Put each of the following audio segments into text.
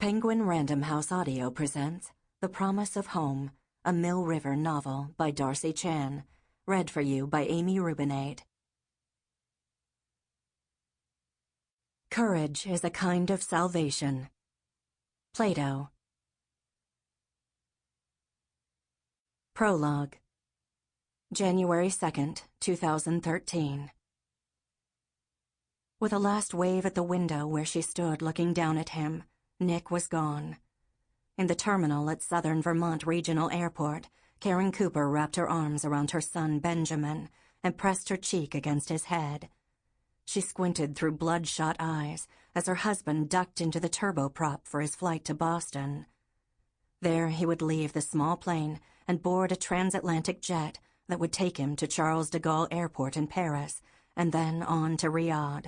Penguin Random House Audio presents The Promise of Home, a Mill River novel by Darcie Chan, read for you by Amy Rubinate. Courage is a kind of salvation. Plato. Prologue. January 2nd, 2013. With a last wave at the window where she stood looking down at him, Nick was gone. In the terminal at Southern Vermont Regional Airport, Karen Cooper wrapped her arms around her son Benjamin and pressed her cheek against his head. She squinted through bloodshot eyes as her husband ducked into the turboprop for his flight to Boston. There he would leave the small plane and board a transatlantic jet that would take him to Charles de Gaulle Airport in Paris and then on to Riyadh.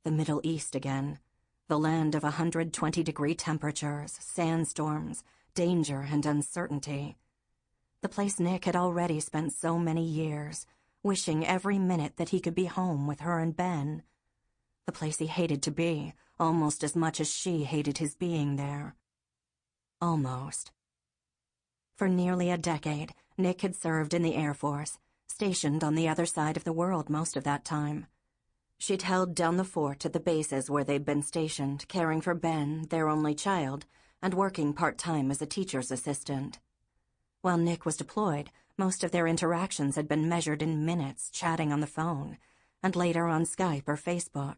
The Middle East again. The land of 120-degree temperatures, sandstorms, danger, and uncertainty. The place Nick had already spent so many years, wishing every minute that he could be home with her and Ben. The place he hated to be, almost as much as she hated his being there. Almost. For nearly a decade, Nick had served in the Air Force, stationed on the other side of the world most of that time. She'd held down the fort at the bases where they'd been stationed, caring for Ben, their only child, and working part-time as a teacher's assistant. While Nick was deployed, most of their interactions had been measured in minutes, chatting on the phone, and later on Skype or Facebook.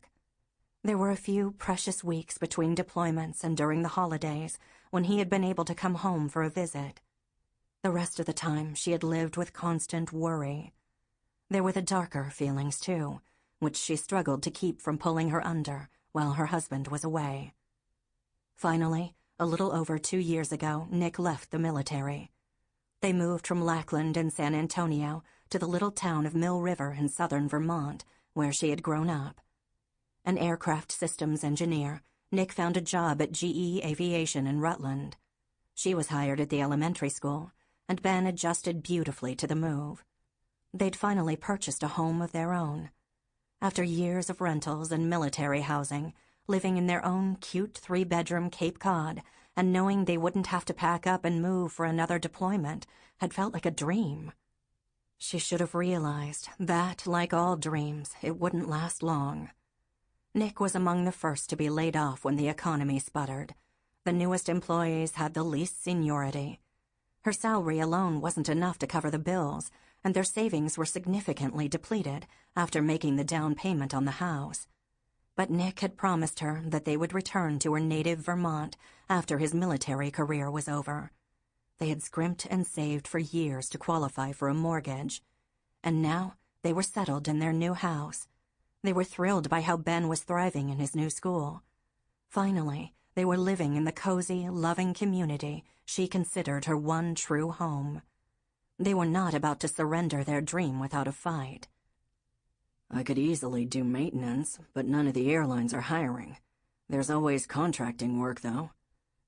There were a few precious weeks between deployments and during the holidays when he had been able to come home for a visit. The rest of the time, she had lived with constant worry. There were the darker feelings, too, which she struggled to keep from pulling her under while her husband was away. Finally, a little over 2 years ago, Nick left the military. They moved from Lackland in San Antonio to the little town of Mill River in southern Vermont, where she had grown up. An aircraft systems engineer, Nick found a job at GE Aviation in Rutland. She was hired at the elementary school, and Ben adjusted beautifully to the move. They'd finally purchased a home of their own. After years of rentals and military housing, living in their own cute 3-bedroom Cape Cod, and knowing they wouldn't have to pack up and move for another deployment, had felt like a dream. She should have realized that, like all dreams, it wouldn't last long. Nick was among the first to be laid off when the economy sputtered. The newest employees had the least seniority. Her salary alone wasn't enough to cover the bills, and their savings were significantly depleted after making the down payment on the house. But Nick had promised her that they would return to her native Vermont after his military career was over. They had scrimped and saved for years to qualify for a mortgage, and now they were settled in their new house. They were thrilled by how Ben was thriving in his new school. Finally, they were living in the cozy, loving community she considered her one true home. They were not about to surrender their dream without a fight. I could easily do maintenance, but none of the airlines are hiring. There's always contracting work, though,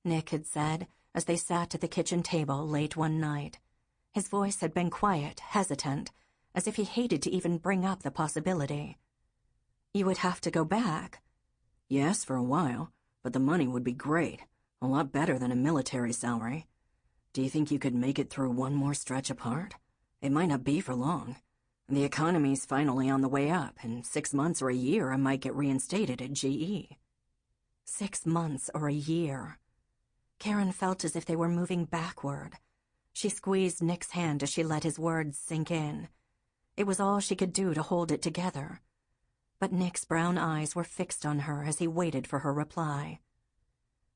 Nick had said as they sat at the kitchen table late one night. His voice had been quiet, hesitant, as if he hated to even bring up the possibility. You would have to go back. Yes, for a while, but the money would be great, a lot better than a military salary. Do you think you could make it through one more stretch apart? It might not be for long. The economy's finally on the way up. In 6 months or a year, I might get reinstated at GE. 6 months or a year. Karen felt as if they were moving backward. She squeezed Nick's hand as she let his words sink in. It was all she could do to hold it together. But Nick's brown eyes were fixed on her as he waited for her reply.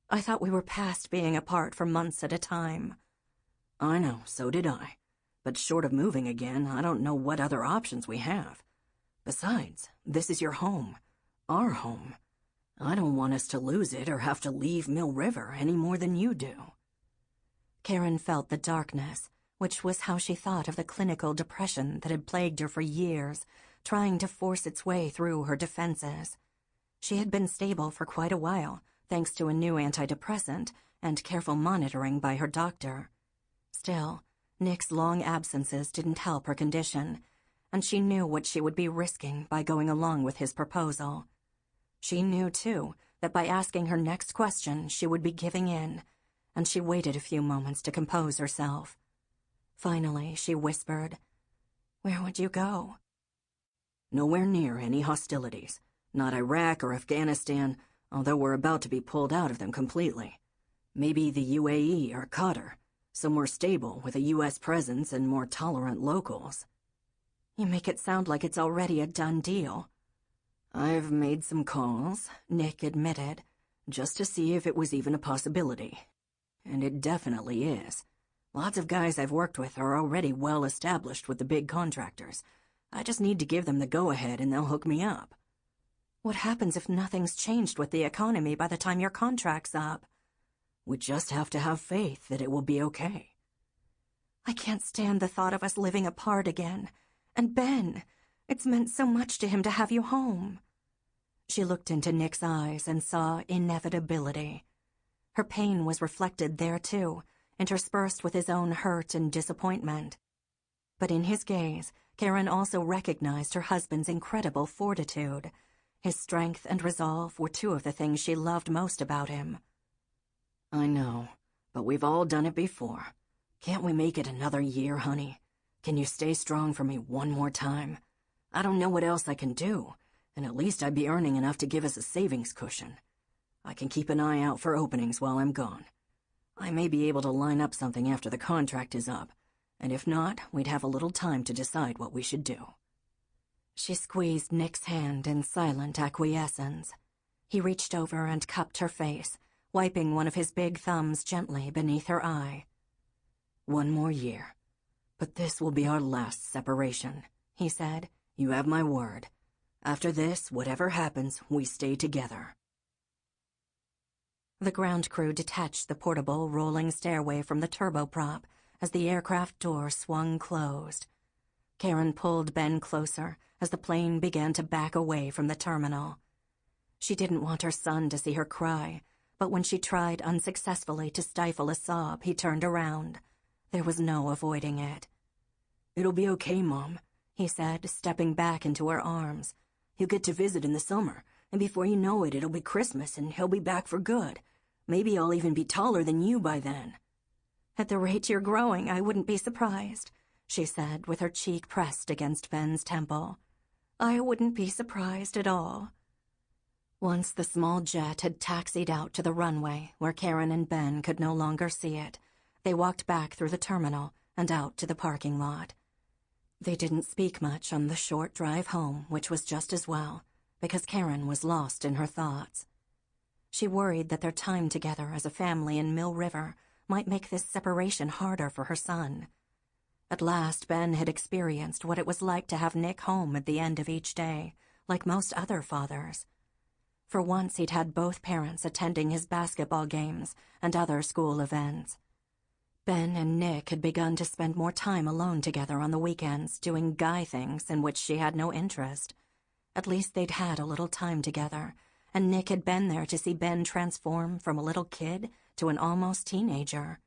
I thought we were past being apart for months at a time. I know, so did I. But short of moving again, I don't know what other options we have. Besides, this is your home. Our home. I don't want us to lose it or have to leave Mill River any more than you do. Karen felt the darkness, which was how she thought of the clinical depression that had plagued her for years, trying to force its way through her defenses. She had been stable for quite a while, thanks to a new antidepressant and careful monitoring by her doctor. Still, Nick's long absences didn't help her condition, and she knew what she would be risking by going along with his proposal. She knew, too, that by asking her next question she would be giving in, and she waited a few moments to compose herself. Finally, she whispered, "Where would you go?" "Nowhere near any hostilities. Not Iraq or Afghanistan, although we're about to be pulled out of them completely. Maybe the UAE or Qatar, somewhere stable with a U.S. presence and more tolerant locals." "You make it sound like it's already a done deal." "I've made some calls," Nick admitted, "just to see if it was even a possibility. And it definitely is. Lots of guys I've worked with are already well established with the big contractors. I just need to give them the go-ahead and they'll hook me up." "What happens if nothing's changed with the economy by the time your contract's up?" "We just have to have faith that it will be okay." "I can't stand the thought of us living apart again. And Ben, it's meant so much to him to have you home." She looked into Nick's eyes and saw inevitability. Her pain was reflected there too, interspersed with his own hurt and disappointment. But in his gaze, Karon also recognized her husband's incredible fortitude. His strength and resolve were two of the things she loved most about him. "I know, but we've all done it before. Can't we make it another year, honey? Can you stay strong for me one more time? I don't know what else I can do, and at least I'd be earning enough to give us a savings cushion. I can keep an eye out for openings while I'm gone. I may be able to line up something after the contract is up, and if not, we'd have a little time to decide what we should do." She squeezed Nick's hand in silent acquiescence. He reached over and cupped her face, wiping one of his big thumbs gently beneath her eye. "One more year. But this will be our last separation," he said. "You have my word. After this, whatever happens, we stay together." The ground crew detached the portable rolling stairway from the turboprop as the aircraft door swung closed. Karon pulled Ben closer as the plane began to back away from the terminal. She didn't want her son to see her cry, but when she tried unsuccessfully to stifle a sob, he turned around. There was no avoiding it. "It'll be okay, Mom," he said, stepping back into her arms. "He'll get to visit in the summer, and before you know it, it'll be Christmas and he'll be back for good. Maybe I'll even be taller than you by then." "At the rate you're growing, I wouldn't be surprised," she said, with her cheek pressed against Ben's temple. "I wouldn't be surprised at all." Once the small jet had taxied out to the runway where Karon and Ben could no longer see it, they walked back through the terminal and out to the parking lot. They didn't speak much on the short drive home, which was just as well, because Karon was lost in her thoughts. She worried that their time together as a family in Mill River might make this separation harder for her son. At last, Ben had experienced what it was like to have Nick home at the end of each day, like most other fathers. For once, he'd had both parents attending his basketball games and other school events. Ben and Nick had begun to spend more time alone together on the weekends, doing guy things in which she had no interest. At least they'd had a little time together, and Nick had been there to see Ben transform from a little kid to an almost teenager.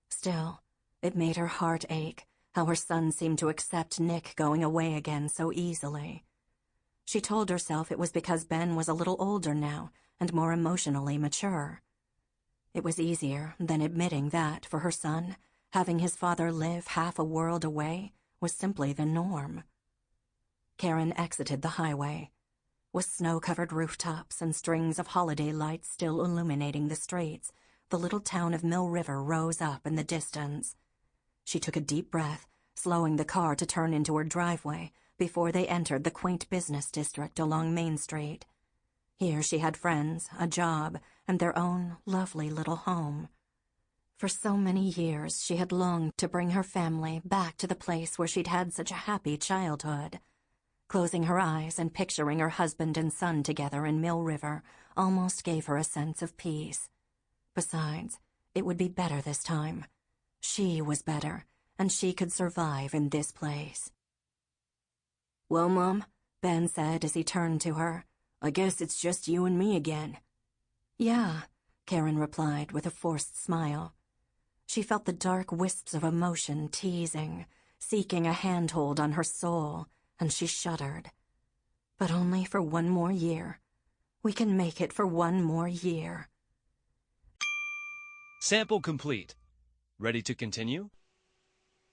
Still, it made her heart ache how her son seemed to accept Nick going away again so easily. She told herself it was because Ben was a little older now and more emotionally mature. It was easier than admitting that, for her son, having his father live half a world away was simply the norm. Karon exited the highway. With snow-covered rooftops and strings of holiday lights still illuminating the streets, the little town of Mill River rose up in the distance. She took a deep breath, slowing the car to turn into her driveway before they entered the quaint business district along Main Street. Here she had friends, a job, and their own lovely little home. For so many years she had longed to bring her family back to the place where she'd had such a happy childhood. Closing her eyes and picturing her husband and son together in Mill River almost gave her a sense of peace. Besides, it would be better this time. She was better, and she could survive in this place. "Well, Mom," Ben said as he turned to her, "I guess it's just you and me again." "Yeah," Karon replied with a forced smile. She felt the dark wisps of emotion teasing, seeking a handhold on her soul, and she shuddered. But only for one more year. We can make it for one more year. Sample complete. Ready to continue?